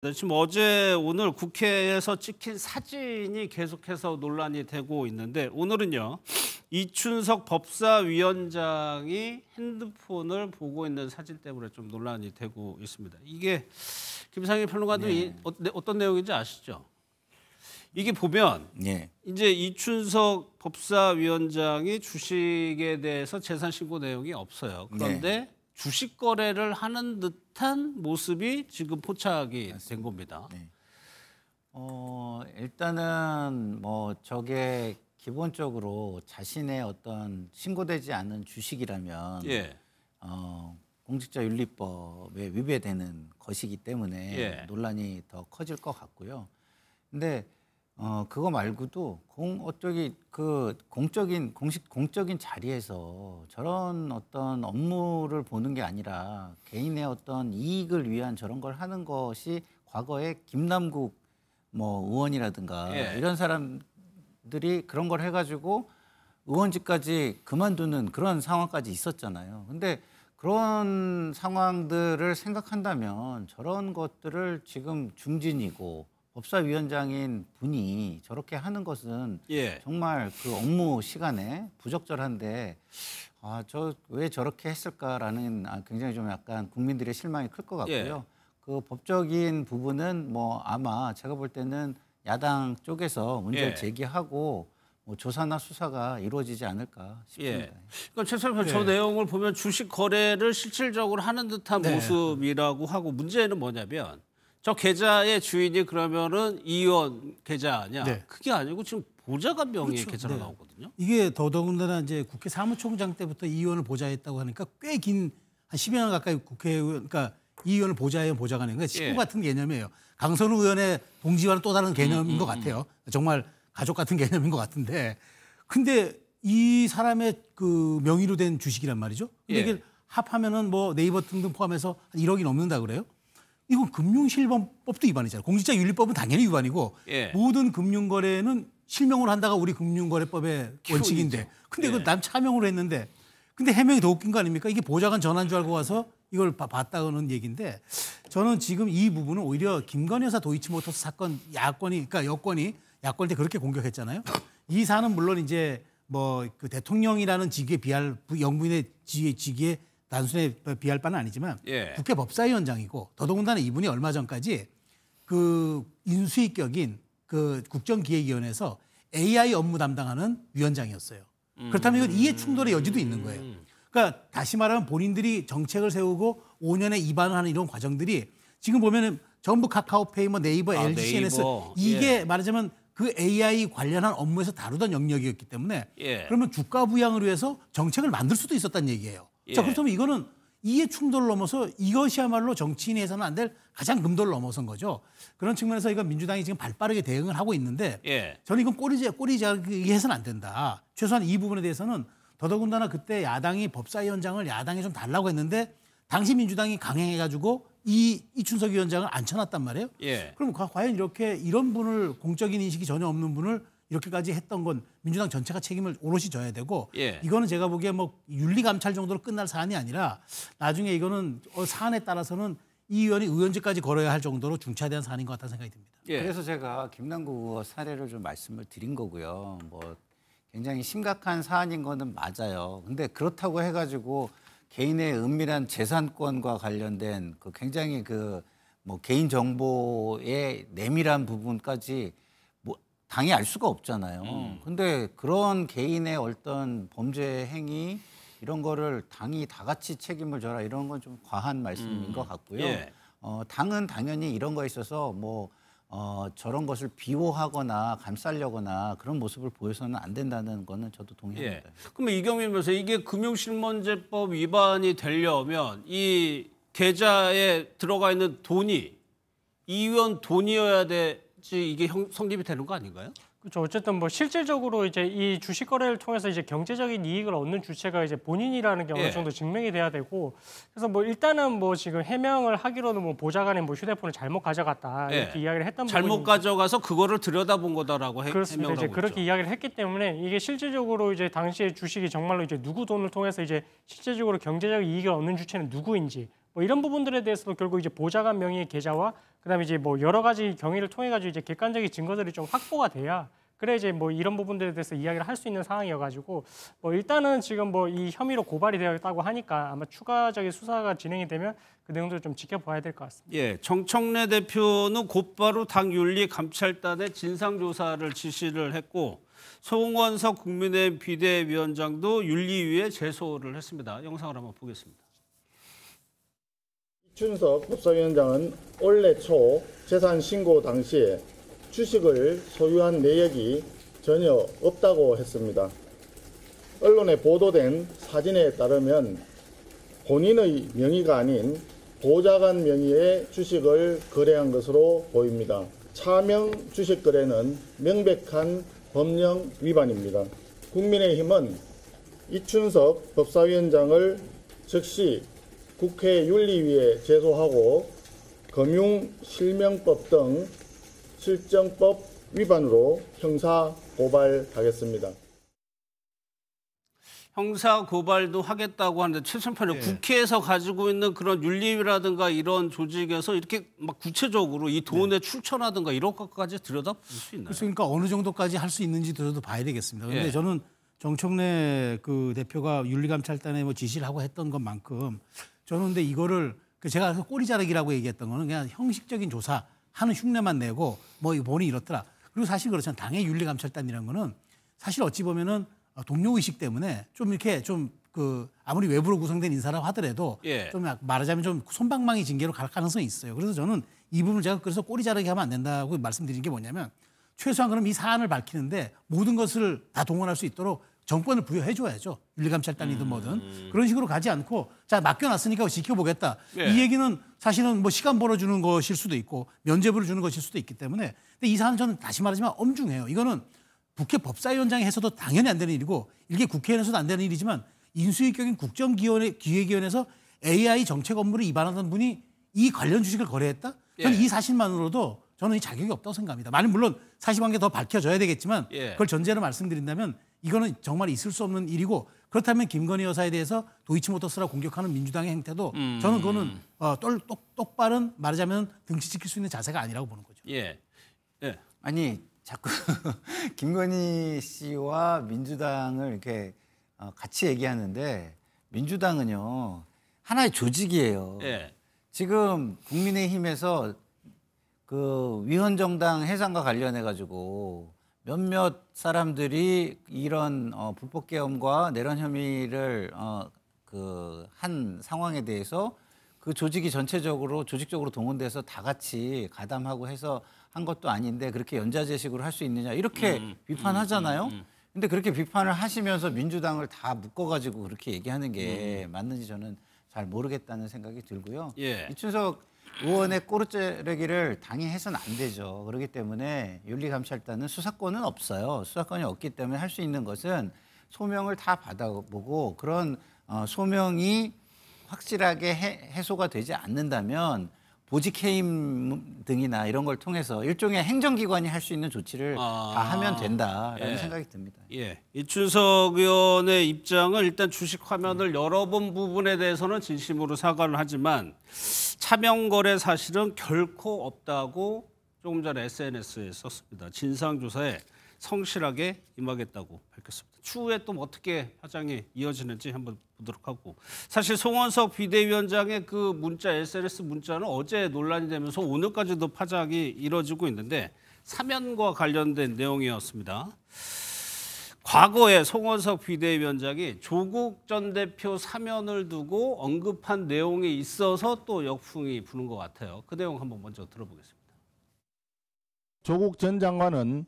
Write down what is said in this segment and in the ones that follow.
네, 지금 어제 오늘 국회에서 찍힌 사진이 계속해서 논란이 되고 있는데 오늘은요. 이춘석 법사위원장이 핸드폰을 보고 있는 사진 때문에 좀 논란이 되고 있습니다. 이게 김상일 평론가도 어떤 내용인지 아시죠? 이게 보면 이제 이춘석 법사위원장이 주식에 대해서 재산 신고 내용이 없어요. 그런데 주식 거래를 하는 듯한 모습이 지금 포착이 된 겁니다. 일단은 뭐 저게 기본적으로 자신의 어떤 신고되지 않은 주식이라면 공직자윤리법에 위배되는 것이기 때문에 논란이 더 커질 것 같고요. 근데 그거 말고도 공적인 자리에서 저런 어떤 업무를 보는 게 아니라 개인의 어떤 이익을 위한 저런 걸 하는 것이 과거에 김남국 의원이라든가 이런 사람들이 그런 걸 해가지고 의원직까지 그만두는 그런 상황까지 있었잖아요. 근데 그런 상황들을 생각한다면 저런 것들을 지금 중진이고 법사위원장인 분이 저렇게 하는 것은 정말 그 업무 시간에 부적절한데 저 왜 저렇게 했을까라는 굉장히 좀 약간 국민들의 실망이 클 것 같고요. 그 법적인 부분은 아마 제가 볼 때는 야당 쪽에서 문제를 제기하고 조사나 수사가 이루어지지 않을까 싶습니다. 그러니까 최선표 저 내용을 보면 주식 거래를 실질적으로 하는 듯한 모습이라고 하고 문제는 뭐냐면 저 계좌의 주인이 그러면은 이 의원 계좌 아니야? 그게 아니고 지금 보좌관 명의의 계좌로 나오거든요. 이게 더더군다나 이제 국회 사무총장 때부터 이 의원을 보좌했다고 하니까 꽤 긴 한 10여 년 가까이 국회의원, 그러니까 이 의원을 보좌해온 보좌관이에요. 그러니까 식구 같은 개념이에요. 강선우 의원의 동지와는 또 다른 개념인 것 같아요. 정말 가족 같은 개념인 것 같은데, 근데 이 사람의 그 명의로 된 주식이란 말이죠. 근데 이게 합하면은 네이버 등등 포함해서 한 1억이 넘는다 그래요. 이건 금융실범법도 위반이잖아요. 공직자윤리법은 당연히 위반이고 모든 금융거래는 실명으로 한다가 우리 금융거래법의 원칙인데, 근데 이거 남 차명으로 했는데, 근데 해명이 더 웃긴 거 아닙니까? 이게 보좌관 전화인 줄 알고 와서 이걸 봤다는 얘기인데, 저는 지금 이 부분은 오히려 김건희 여사 도이치모터스 사건 그러니까 여권이 때 그렇게 공격했잖아요. 이 사안은 물론 이제 그 대통령이라는 직위에 비할 영부인의 직위에 단순히 비할 바는 아니지만 국회 법사위원장이고 더더군다나 이분이 얼마 전까지 그 인수위격인 그 국정기획위원회에서 AI 업무 담당하는 위원장이었어요. 그렇다면 이건 이해 충돌의 여지도 있는 거예요. 그러니까 다시 말하면 본인들이 정책을 세우고 5년에 입안을 하는 이런 과정들이 지금 보면은 전부 카카오페이, 네이버, LG, CNS 이게 말하자면 그 AI 관련한 업무에서 다루던 영역이었기 때문에 그러면 주가 부양을 위해서 정책을 만들 수도 있었다는 얘기예요. 자, 그렇다면 이거는 이해 충돌을 넘어서 이것이야말로 정치인이 해서는 안 될 가장 금도를 넘어선 거죠. 그런 측면에서 이건 민주당이 지금 발빠르게 대응을 하고 있는데 저는 이건 꼬리자기 해서는 안 된다. 최소한 이 부분에 대해서는 더더군다나 그때 야당이 법사위원장을 야당이 좀 달라고 했는데 당시 민주당이 강행해가지고 이춘석 위원장을 앉혀놨단 말이에요. 그럼 과연 이런 분을 공적인 인식이 전혀 없는 분을 이렇게까지 했던 건 민주당 전체가 책임을 오롯이 져야 되고 이거는 제가 보기에 윤리감찰 정도로 끝날 사안이 아니라 나중에 이거는 사안에 따라서는 이 의원이 의원직까지 걸어야 할 정도로 중차대한 사안인 것 같다는 생각이 듭니다. 그래서 제가 김남국 의원 사례를 좀 말씀을 드린 거고요. 굉장히 심각한 사안인 거는 맞아요. 근데 그렇다고 해가지고 개인의 은밀한 재산권과 관련된 그 굉장히 개인 정보의 내밀한 부분까지 당이 알 수가 없잖아요. 근데 그런 개인의 어떤 범죄 행위 이런 거를 당이 다 같이 책임을 져라 이런 건 좀 과한 말씀인 것 같고요. 당은 당연히 이런 거에 있어서 저런 것을 비호하거나 감싸려거나 그런 모습을 보여서는 안 된다는 거는 저도 동의합니다. 그러면 이경민 변호사 이게 금융실명제법 위반이 되려면 이 계좌에 들어가 있는 돈이 이 의원 돈이어야 되지 이게 성립이 되는 거 아닌가요? 그렇죠. 어쨌든 실질적으로 이제 이 주식 거래를 통해서 이제 경제적인 이익을 얻는 주체가 이제 본인이라는 게 어느 정도 증명이 돼야 되고, 그래서 일단은 지금 해명을 하기로는 보좌관의 휴대폰을 잘못 가져갔다 이렇게 이야기를 했던 부분이 잘못 가져가서 그거를 들여다본 거다라고 그렇습니다. 이제 그렇게 있죠. 이야기를 했기 때문에 이게 실질적으로 이제 당시에 주식이 정말로 이제 누구 돈을 통해서 이제 실질적으로 경제적 이익을 얻는 주체는 누구인지 뭐 이런 부분들에 대해서도 결국 이제 보좌관 명의의 계좌와 그다음에 이제 뭐 여러 가지 경위를 통해 가지고 이제 객관적인 증거들이 좀 확보가 돼야 그래 이제 뭐 이런 부분들에 대해서 이야기를 할 수 있는 상황이어가지고 뭐 일단은 지금 뭐 이 혐의로 고발이 되었다고 하니까 아마 추가적인 수사가 진행이 되면 그 내용들을 좀 지켜봐야 될 것 같습니다. 예, 정청래 대표는 곧바로 당 윤리감찰단에 진상조사를 지시를 했고 송원석 국민의힘 비대위원장도 윤리위에 제소를 했습니다. 영상을 한번 보겠습니다. 이춘석 법사위원장은 올해 초 재산 신고 당시에 주식을 소유한 내역이 전혀 없다고 했습니다. 언론에 보도된 사진에 따르면 본인의 명의가 아닌 보좌관 명의의 주식을 거래한 것으로 보입니다. 차명 주식 거래는 명백한 법령 위반입니다. 국민의힘은 이춘석 법사위원장을 즉시 국회 윤리위에 제소하고 금융실명법 등 실정법 위반으로 형사 고발하겠습니다. 형사 고발도 하겠다고 하는데 최선판은 국회에서 가지고 있는 그런 윤리위라든가 이런 조직에서 이렇게 막 구체적으로 이 돈의 출처라든가 이런 것까지 들여다볼 수 있나요? 그러니까 어느 정도까지 할 수 있는지 들어도 봐야 되겠습니다. 그런데 저는 정청래 그 대표가 윤리감찰단에 뭐 지시를 하고 했던 것만큼 저는 근데 이거를 제가 꼬리 자르기라고 얘기했던 거는 그냥 형식적인 조사 하는 흉내만 내고 뭐 이거 보니 이렇더라. 그리고 사실 그렇잖아요. 당의 윤리감찰단이라는 거는 사실 어찌 보면은 동료의식 때문에 좀 이렇게 좀 그 아무리 외부로 구성된 인사라고 하더라도 좀 말하자면 좀 솜방망이 징계로 갈 가능성이 있어요. 그래서 저는 이 부분을 제가 그래서 꼬리 자르기 하면 안 된다고 말씀드린 게 뭐냐면 최소한 그럼 이 사안을 밝히는데 모든 것을 다 동원할 수 있도록 정권을 부여해 줘야죠. 윤리감찰단이든 뭐든. 그런 식으로 가지 않고 자 맡겨놨으니까 지켜보겠다. 이 얘기는 사실은 뭐 시간 벌어주는 것일 수도 있고 면죄부를 주는 것일 수도 있기 때문에 근데 이 사안은 저는 다시 말하지만 엄중해요. 이거는 국회 법사위원장이 해서도 당연히 안 되는 일이고 이게 국회의원에서도 안 되는 일이지만 인수위격인 국정기획위원회에서 AI 정책 업무를 위반하던 분이 이 관련 주식을 거래했다? 저는 이 사실만으로도 저는 이 자격이 없다고 생각합니다. 물론 사실관계 더 밝혀져야 되겠지만 그걸 전제로 말씀드린다면 이거는 정말 있을 수 없는 일이고 그렇다면 김건희 여사에 대해서 도이치모터스라 공격하는 민주당의 행태도 저는 그거는 똑바른 말하자면 등치 지킬 수 있는 자세가 아니라고 보는 거죠. 아니 자꾸 김건희 씨와 민주당을 이렇게 같이 얘기하는데 민주당은요 하나의 조직이에요. 지금 국민의힘에서 그 위헌정당 해산과 관련해 가지고 몇몇 사람들이 이런 불법 계엄과 내란 혐의를 그 한 상황에 대해서 그 조직이 전체적으로 조직적으로 동원돼서 다 같이 가담하고 해서 한 것도 아닌데 그렇게 연좌제식으로 할 수 있느냐 이렇게 비판하잖아요. 근데 그렇게 비판을 하시면서 민주당을 다 묶어가지고 그렇게 얘기하는 게 맞는지 저는 잘 모르겠다는 생각이 들고요. 이춘석 의원의 꼬르째레기를 당이 해서는 안 되죠. 그렇기 때문에 윤리감찰단은 수사권은 없어요. 수사권이 없기 때문에 할 수 있는 것은 소명을 다 받아보고 그런 소명이 확실하게 해소가 되지 않는다면 보직 해임 등이나 이런 걸 통해서 일종의 행정기관이 할 수 있는 조치를 다 하면 된다라는 생각이 듭니다. 이춘석 의원의 입장은 일단 주식 화면을 열어본 부분에 대해서는 진심으로 사과를 하지만 차명거래 사실은 결코 없다고 조금 전에 SNS에 썼습니다. 진상조사에 성실하게 임하겠다고 밝혔습니다. 추후에 또 어떻게 화장이 이어지는지 한번 보도록 하고 사실 송원석 비대위원장의 그 문자 SNS 문자는 어제 논란이 되면서 오늘까지도 파장이 이뤄지고 있는데 사면과 관련된 내용이었습니다. 과거에 송원석 비대위원장이 조국 전 대표 사면을 두고 언급한 내용이 있어서 또 역풍이 부는 것 같아요. 그 내용 한번 먼저 들어보겠습니다. 조국 전 장관은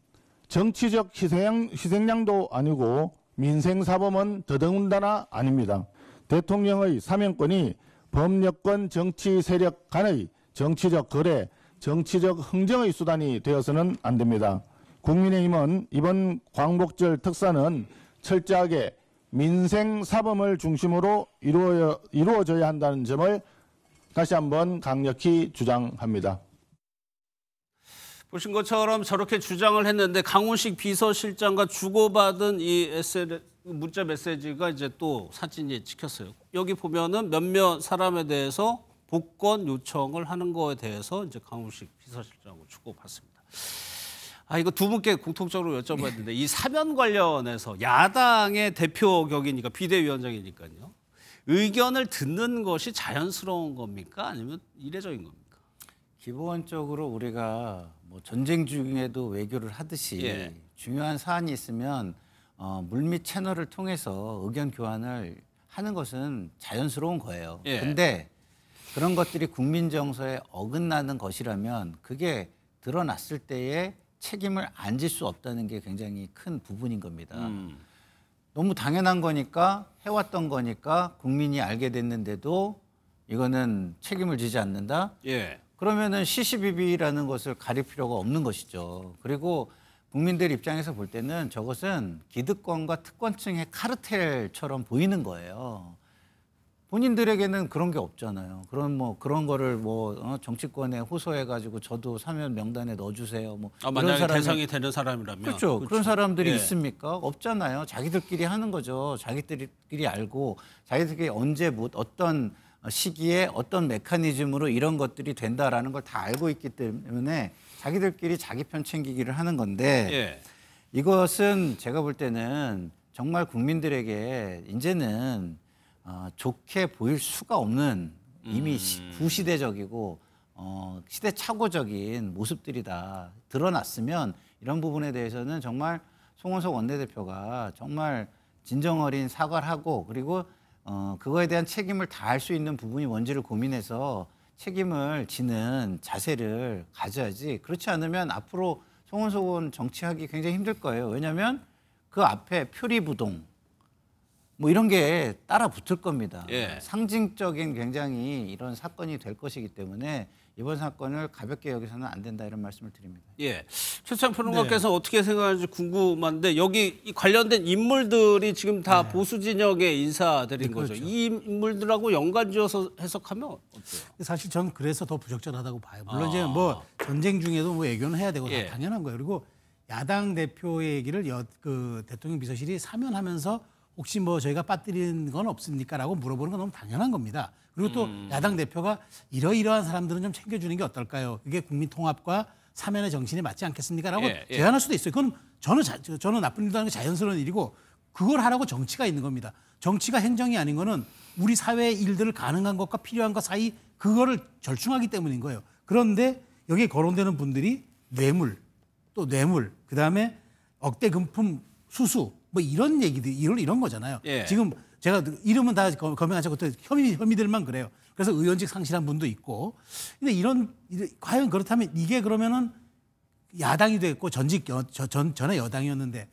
정치적 희생양도 아니고 민생사범은 더더군다나 아닙니다. 대통령의 사면권이 법여권 정치 세력 간의 정치적 거래, 정치적 흥정의 수단이 되어서는 안 됩니다. 국민의힘은 이번 광복절 특사는 철저하게 민생사범을 중심으로 이루어져야 한다는 점을 다시 한번 강력히 주장합니다. 보신 것처럼 저렇게 주장을 했는데 강훈식 비서실장과 주고받은 이 SNS 문자 메시지가 이제 또 사진이 찍혔어요. 여기 보면은 몇몇 사람에 대해서 복권 요청을 하는 거에 대해서 이제 강훈식 비서실장하고 주고받습니다. 이거 두 분께 공통적으로 여쭤봤는데 이 사면 관련해서 야당의 대표 격이니까 비대위원장이니까요. 의견을 듣는 것이 자연스러운 겁니까? 아니면 이례적인 겁니까? 기본적으로 우리가 뭐 전쟁 중에도 외교를 하듯이 중요한 사안이 있으면 물밑 채널을 통해서 의견 교환을 하는 것은 자연스러운 거예요. 근데 그런 것들이 국민 정서에 어긋나는 것이라면 그게 드러났을 때에 책임을 안 질 수 없다는 게 굉장히 큰 부분인 겁니다. 너무 당연한 거니까 해왔던 거니까 국민이 알게 됐는데도 이거는 책임을 지지 않는다? 그러면은 시시비비라는 것을 가릴 필요가 없는 것이죠. 그리고 국민들 입장에서 볼 때는 저것은 기득권과 특권층의 카르텔처럼 보이는 거예요. 본인들에게는 그런 게 없잖아요. 그런 거를 정치권에 호소해가지고 저도 사면 명단에 넣어주세요. 만약에 대상이 되는 사람이라면 그렇죠. 그런 사람들이 있습니까? 없잖아요. 자기들끼리 하는 거죠. 자기들끼리 알고 자기들끼리 언제 어떤 시기에 어떤 메커니즘으로 이런 것들이 된다라는 걸 다 알고 있기 때문에 자기들끼리 자기 편 챙기기를 하는 건데 이것은 제가 볼 때는 정말 국민들에게 이제는 좋게 보일 수가 없는 이미 구시대적이고 시대착오적인 모습들이 다 드러났으면 이런 부분에 대해서는 정말 송원석 원내대표가 정말 진정 어린 사과를 하고 그리고 그거에 대한 책임을 다할 수 있는 부분이 뭔지를 고민해서 책임을 지는 자세를 가져야지 그렇지 않으면 앞으로 송원석은 정치하기 굉장히 힘들 거예요. 왜냐하면 그 앞에 표리부동 이런 게 따라 붙을 겁니다. 상징적인 굉장히 이런 사건이 될 것이기 때문에 이번 사건을 가볍게 여기서는 안 된다 이런 말씀을 드립니다. 최창 평론가께서 어떻게 생각하는지 궁금한데 여기 관련된 인물들이 지금 다 보수 진영의 인사들인 거죠. 이 인물들하고 연관지어서 해석하면 어때요? 사실 전 그래서 더 부적절하다고 봐요. 물론 이제 전쟁 중에도 외교는 해야 되고 다 당연한 거예요. 그리고 야당 대표의 얘기를 대통령 비서실이 사면하면서 혹시 저희가 빠뜨린 건 없습니까?라고 물어보는 건 너무 당연한 겁니다. 그리고 또 야당 대표가 이러이러한 사람들은 좀 챙겨주는 게 어떨까요? 이게 국민 통합과 사면의 정신에 맞지 않겠습니까?라고 제안할 수도 있어요. 그건 저는 나쁜 일도 하는 게 자연스러운 일이고 그걸 하라고 정치가 있는 겁니다. 정치가 행정이 아닌 거는 우리 사회의 일들을 가능한 것과 필요한 것 사이 그거를 절충하기 때문인 거예요. 그런데 여기에 거론되는 분들이 뇌물, 그다음에 억대 금품 수수 이런 얘기들 이런 거잖아요. 지금 제가 이름은 다 검증하지 못해 혐의들만 그래요. 그래서 의원직 상실한 분도 있고. 근데 과연 그렇다면 이게 그러면은 야당이 됐고 전에 여당이었는데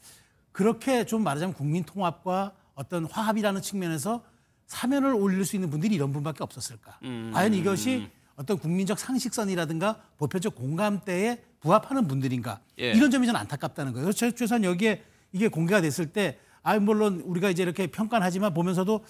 그렇게 좀 말하자면 국민 통합과 어떤 화합이라는 측면에서 사면을 올릴 수 있는 분들이 이런 분밖에 없었을까? 과연 이것이 어떤 국민적 상식선이라든가 보편적 공감대에 부합하는 분들인가? 이런 점이 저는 안타깝다는 거예요. 그래서 최소한 여기에 이게 공개가 됐을 때 물론 우리가 이제 이렇게 평가는 하지만 보면서도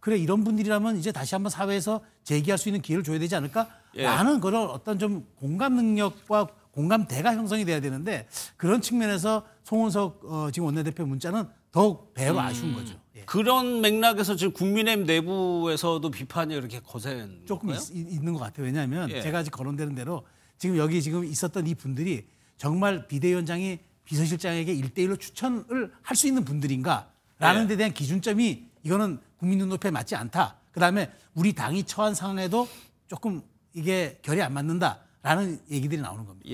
그래 이런 분들이라면 이제 다시 한번 사회에서 제기할 수 있는 기회를 줘야 되지 않을까라는 그런 어떤 좀 공감 능력과 공감대가 형성이 돼야 되는데 그런 측면에서 송원석 지금 원내대표 문자는 더욱 배로 아쉬운 거죠. 그런 맥락에서 지금 국민의힘 내부에서도 비판이 이렇게 거센 조금 있는 것 같아요. 왜냐하면 제가 아직 거론되는 대로 지금 있었던 이 분들이 정말 비대위원장이 비서실장에게 1대1로 추천을 할 수 있는 분들인가라는 데 대한 기준점이 이거는 국민 눈높이에 맞지 않다. 그다음에 우리 당이 처한 상황에도 조금 이게 결이 안 맞는다라는 얘기들이 나오는 겁니다.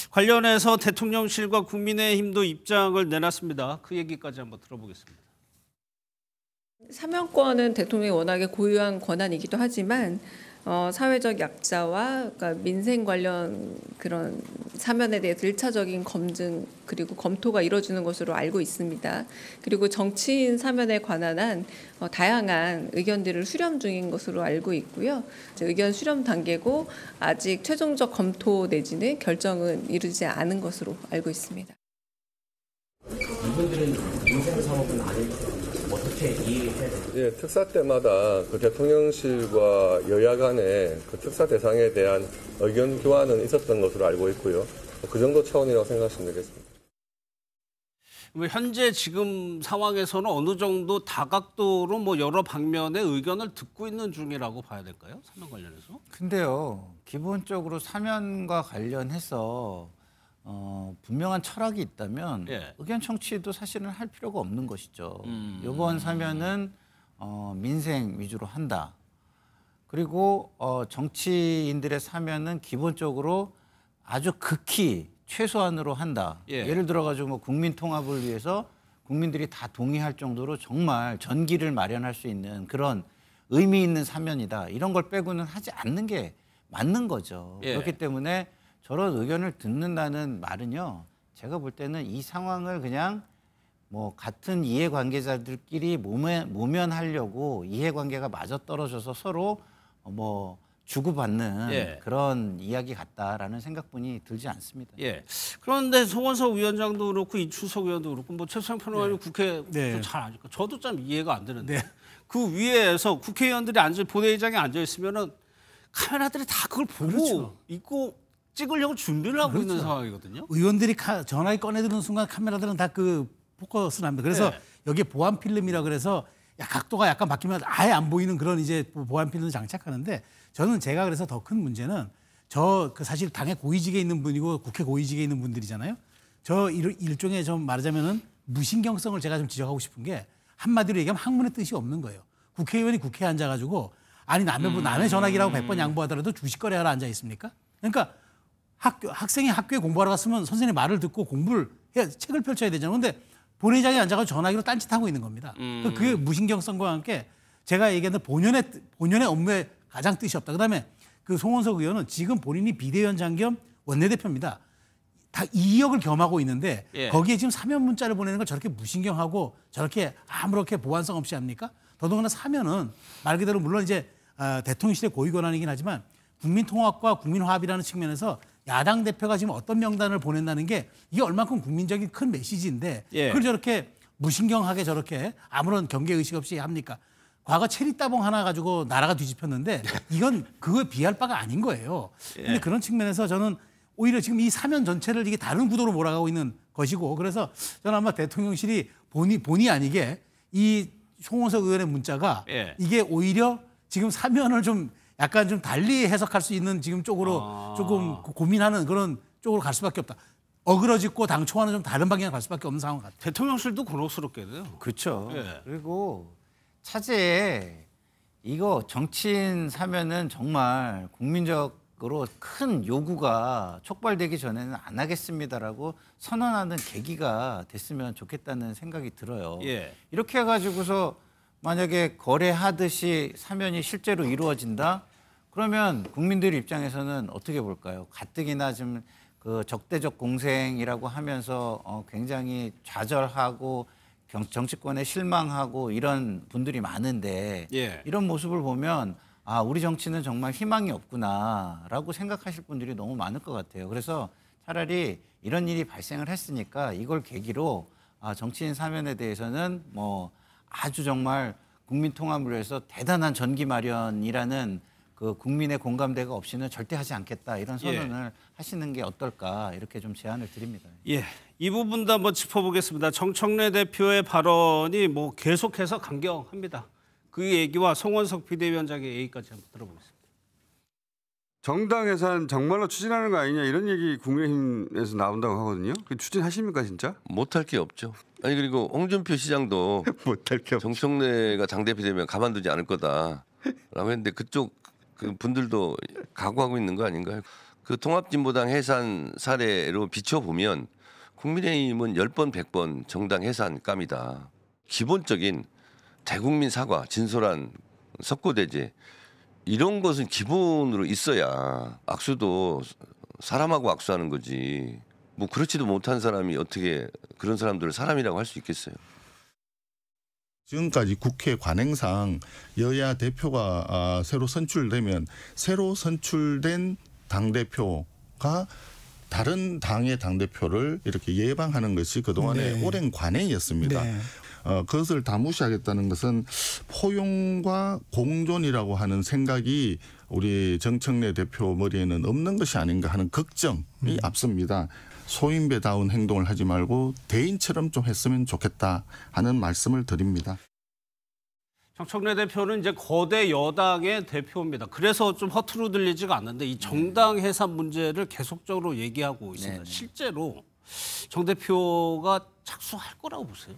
관련해서 대통령실과 국민의힘도 입장을 내놨습니다. 그 얘기까지 한번 들어보겠습니다. 사면권은 대통령이 워낙에 고유한 권한이기도 하지만 사회적 약자와 그러니까 민생 관련 그런 사면에 대해서 1차적인 검증 그리고 검토가 이루어지는 것으로 알고 있습니다. 그리고 정치인 사면에 관한 한 다양한 의견들을 수렴 중인 것으로 알고 있고요. 의견 수렴 단계고 아직 최종적 검토 내지는 결정은 이르지 않은 것으로 알고 있습니다. 이분들은 민생 사업은 어떻게 이해해야 되나요? 특사 때마다 그 대통령실과 여야 간에 그 특사 대상에 대한 의견 교환은 있었던 것으로 알고 있고요. 그 정도 차원이라고 생각하시면 되겠습니다. 현재 지금 상황에서는 어느 정도 다각도로 뭐 여러 방면의 의견을 듣고 있는 중이라고 봐야 될까요? 사면 관련해서? 근데요, 기본적으로 사면과 관련해서 분명한 철학이 있다면 예. 의견 청취도 사실은 할 필요가 없는 것이죠. 이번 사면은 민생 위주로 한다. 그리고 정치인들의 사면은 기본적으로 아주 극히 최소한으로 한다. 예. 예를 들어가지고 뭐 국민 통합을 위해서 국민들이 다 동의할 정도로 정말 전기를 마련할 수 있는 그런 의미 있는 사면이다. 이런 걸 빼고는 하지 않는 게 맞는 거죠. 예. 그렇기 때문에 저런 의견을 듣는다는 말은요. 제가 볼 때는 이 상황을 그냥 뭐 같은 이해관계자들끼리 모면하려고 이해관계가 맞아떨어져서 서로 뭐 주고받는 예. 그런 이야기 같다라는 생각뿐이 들지 않습니다. 예. 그런데 송원석 위원장도 그렇고 이춘석 의원도 그렇고 뭐 최수영 평론가님 국회 네. 잘 아니까 저도 좀 이해가 안 되는데 네. 그 위에서 국회의원들이 본회의장에 앉아 있으면은 카메라들이 다 그걸 보고 그렇죠. 있고 찍으려고 준비를 하고 있는 그렇죠. 상황이거든요. 의원들이 전화기 꺼내드는 순간 카메라들은 다 그 포커스를 합니다. 그래서 네. 여기에 보안 필름이라 그래서 각도가 약간 바뀌면 아예 안 보이는 그런 이제 보안 필름을 장착하는데 저는 제가 그래서 더 큰 문제는 사실 당의 고위직에 있는 분이고 국회 고위직에 있는 분들이잖아요. 저 일종의 좀 말하자면은 무신경성을 제가 좀 지적하고 싶은 게 한마디로 얘기하면 학문의 뜻이 없는 거예요. 국회의원이 국회에 앉아가지고 아니 남의 전화기라고 100번 양보하더라도 주식거래하러 앉아 있습니까? 그러니까 학생이 학교에 공부하러 갔으면 선생님 말을 듣고 공부를 해야 책을 펼쳐야 되잖아요. 근데 본회의장에 앉아가지고 전화기로 딴짓하고 있는 겁니다. 그게 무신경성과 함께 제가 얘기했던 본연의 업무에 가장 뜻이 없다. 그다음에 그 송원석 의원은 지금 본인이 비대위원장 겸 원내대표입니다. 다 2역을 겸하고 있는데 예. 거기에 지금 사면 문자를 보내는 걸 저렇게 무신경하고 저렇게 아무렇게 보완성 없이 합니까? 더더군다나 사면은 말 그대로 물론 이제 대통령실의 고위 권한이긴 하지만 국민통합과 국민화합이라는 측면에서 야당 대표가 지금 어떤 명단을 보낸다는 게 이게 얼만큼 국민적인 큰 메시지인데 예. 그걸 저렇게 무신경하게 저렇게 아무런 경계의식 없이 합니까? 과거 체리따봉 하나 가지고 나라가 뒤집혔는데 이건 그거에 비할 바가 아닌 거예요. 근데 예. 그런 측면에서 저는 오히려 지금 이 사면 전체를 이게 다른 구도로 몰아가고 있는 것이고 그래서 저는 아마 대통령실이 본의 아니게 이 송원석 의원의 문자가 예. 이게 오히려 지금 사면을 좀 약간 좀 달리 해석할 수 있는 지금 쪽으로 조금 고민하는 그런 쪽으로 갈 수밖에 없다. 어그러지고 당초와는 좀 다른 방향으로 갈 수밖에 없는 상황 같아요. 대통령실도 곤혹스럽겠네요. 그렇죠. 예. 그리고 차제에 이거 정치인 사면은 정말 국민적으로 큰 요구가 촉발되기 전에는 안 하겠습니다라고 선언하는 계기가 됐으면 좋겠다는 생각이 들어요. 예. 이렇게 해가지고서 만약에 거래하듯이 사면이 실제로 이루어진다? 그러면 국민들 입장에서는 어떻게 볼까요? 가뜩이나 좀 그 적대적 공생이라고 하면서 굉장히 좌절하고 정치권에 실망하고 이런 분들이 많은데 예. 이런 모습을 보면 아, 우리 정치는 정말 희망이 없구나라고 생각하실 분들이 너무 많을 것 같아요. 그래서 차라리 이런 일이 발생을 했으니까 이걸 계기로 정치인 사면에 대해서는 뭐 아주 정말 국민 통합을 위해서 대단한 전기 마련이라는 그 국민의 공감대가 없이는 절대 하지 않겠다 이런 선언을 하시는 게 어떨까 이렇게 좀 제안을 드립니다. 예, 이 부분도 한번 짚어보겠습니다. 정청래 대표의 발언이 뭐 계속해서 강경합니다. 그 얘기와 송원석 비대위원장의 얘기까지 한번 들어보겠습니다. 정당 해산 정말로 추진하는 거 아니냐 이런 얘기 국민의힘에서 나온다고 하거든요. 추진하십니까 진짜? 못할 게 없죠. 아니 그리고 홍준표 시장도 못할 게 없죠. 정청래가 당대표 되면 가만두지 않을 거다라고 했는데 그쪽 그 분들도 각오하고 있는 거 아닌가요? 그 통합진보당 해산 사례로 비춰보면 국민의힘은 10번 100번 정당 해산감이다. 기본적인 대국민 사과, 진솔한 석고대죄 이런 것은 기본으로 있어야 악수도 사람하고 악수하는 거지. 뭐 그렇지도 못한 사람이 어떻게 그런 사람들을 사람이라고 할 수 있겠어요? 지금까지 국회 관행상 여야 대표가 새로 선출되면 새로 선출된 당대표가 다른 당의 당대표를 이렇게 예방하는 것이 그동안의 오랜 관행이었습니다. 네. 그것을 다 무시하겠다는 것은 포용과 공존이라고 하는 생각이 우리 정청래 대표 머리에는 없는 것이 아닌가 하는 걱정이 앞섭니다. 소인배다운 행동을 하지 말고 대인처럼 좀 했으면 좋겠다 하는 말씀을 드립니다. 정청래 대표는 이제 거대 여당의 대표입니다. 그래서 좀 허투루 들리지가 않는데 이 정당 해산 문제를 계속적으로 얘기하고 있습니다. 실제로 정 대표가 착수할 거라고 보세요?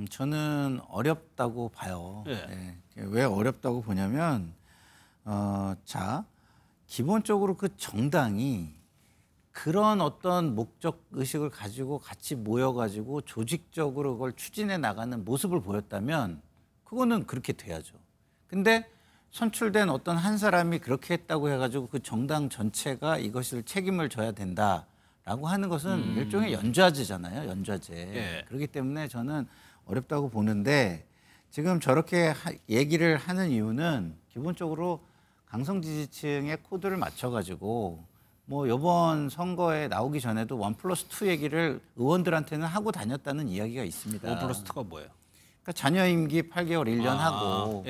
저는 어렵다고 봐요. 왜 어렵다고 보냐면 자, 기본적으로 그 정당이 그런 어떤 목적 의식을 가지고 같이 모여가지고 조직적으로 그걸 추진해 나가는 모습을 보였다면 그거는 그렇게 돼야죠. 근데 선출된 어떤 한 사람이 그렇게 했다고 해가지고 그 정당 전체가 이것을 책임을 져야 된다라고 하는 것은 일종의 연좌제잖아요. 연좌제. 그렇기 때문에 저는 어렵다고 보는데 지금 저렇게 얘기를 하는 이유는 기본적으로 강성 지지층의 코드를 맞춰가지고 뭐 이번 선거에 나오기 전에도 1+2 얘기를 의원들한테는 하고 다녔다는 이야기가 있습니다. 1+2가 뭐예요? 그러니까 자녀 임기 8개월 1년 하고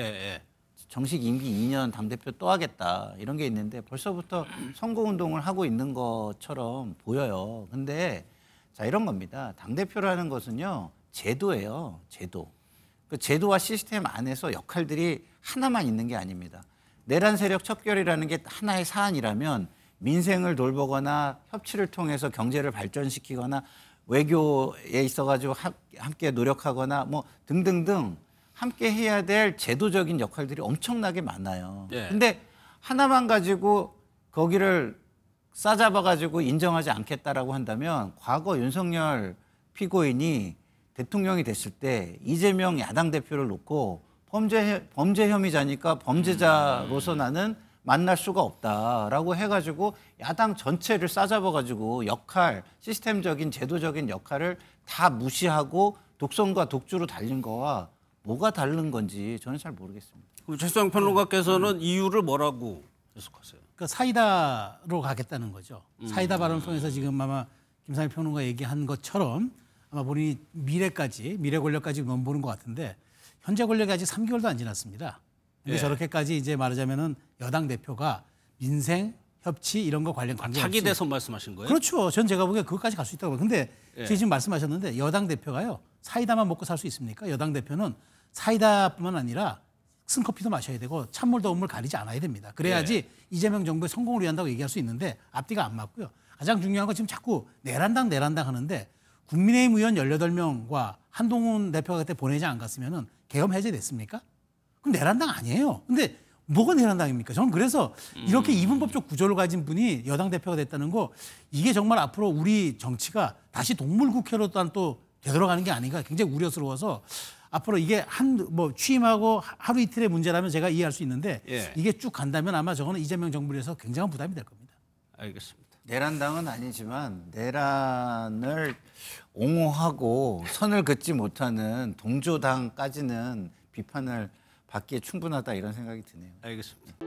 정식 임기 2년 당대표 또 하겠다 이런 게 있는데 벌써부터 선거운동을 하고 있는 것처럼 보여요. 근데 자 이런 겁니다. 당대표라는 것은요. 제도예요. 제도. 그 제도와 시스템 안에서 역할들이 하나만 있는 게 아닙니다. 내란 세력 척결이라는 게 하나의 사안이라면 민생을 돌보거나 협치를 통해서 경제를 발전시키거나 외교에 있어가지고 함께 노력하거나 뭐 등등등 함께 해야 될 제도적인 역할들이 엄청나게 많아요. 근데 하나만 가지고 거기를 싸잡아가지고 인정하지 않겠다라고 한다면 과거 윤석열 피고인이 대통령이 됐을 때 이재명 야당 대표를 놓고 범죄 혐의자니까 범죄자로서 나는 만날 수가 없다라고 해가지고 야당 전체를 싸잡아가지고 역할, 시스템적인 제도적인 역할을 다 무시하고 독선과 독주로 달린 거와 뭐가 다른 건지 저는 잘 모르겠습니다. 최수영 평론가께서는 이유를 뭐라고 해석하세요? 그러니까 사이다로 가겠다는 거죠. 사이다 발언을 통해서 지금 아마 김상일 평론가 얘기한 것처럼 아마 본인이 미래 권력까지 넘보는 것 같은데 현재 권력이 아직 3개월도 안 지났습니다. 근데 저렇게까지 이제 말하자면은 여당 대표가 민생, 협치 이런 거 관련 관계없이 차기 대선 말씀하신 거예요? 그렇죠. 전 제가 보기에 그것까지 갈 수 있다고 봐요. 근데 지금 말씀하셨는데 여당 대표가요. 사이다만 먹고 살 수 있습니까? 여당 대표는 사이다뿐만 아니라 승커피도 마셔야 되고 찬물 더운 물 가리지 않아야 됩니다. 그래야지 이재명 정부의 성공을 위한다고 얘기할 수 있는데 앞뒤가 안 맞고요. 가장 중요한 건 지금 자꾸 내란당 하는데 국민의힘 의원 18명과 한동훈 대표가 그때 본회의장 안 갔으면은 계엄 해제됐습니까? 그럼 내란당 아니에요. 근데 뭐가 내란당입니까? 저는 그래서 이렇게 이분법적 구조를 가진 분이 여당 대표가 됐다는 거 이게 정말 앞으로 우리 정치가 다시 동물국회로 또 되돌아가는 게 아닌가 굉장히 우려스러워서 앞으로 이게 취임하고 하루 이틀의 문제라면 제가 이해할 수 있는데 이게 쭉 간다면 아마 저거는 이재명 정부를 해서 굉장한 부담이 될 겁니다. 알겠습니다. 내란당은 아니지만 내란을 옹호하고 선을 긋지 못하는 동조당까지는 비판을 받기에 충분하다 이런 생각이 드네요. 알겠습니다.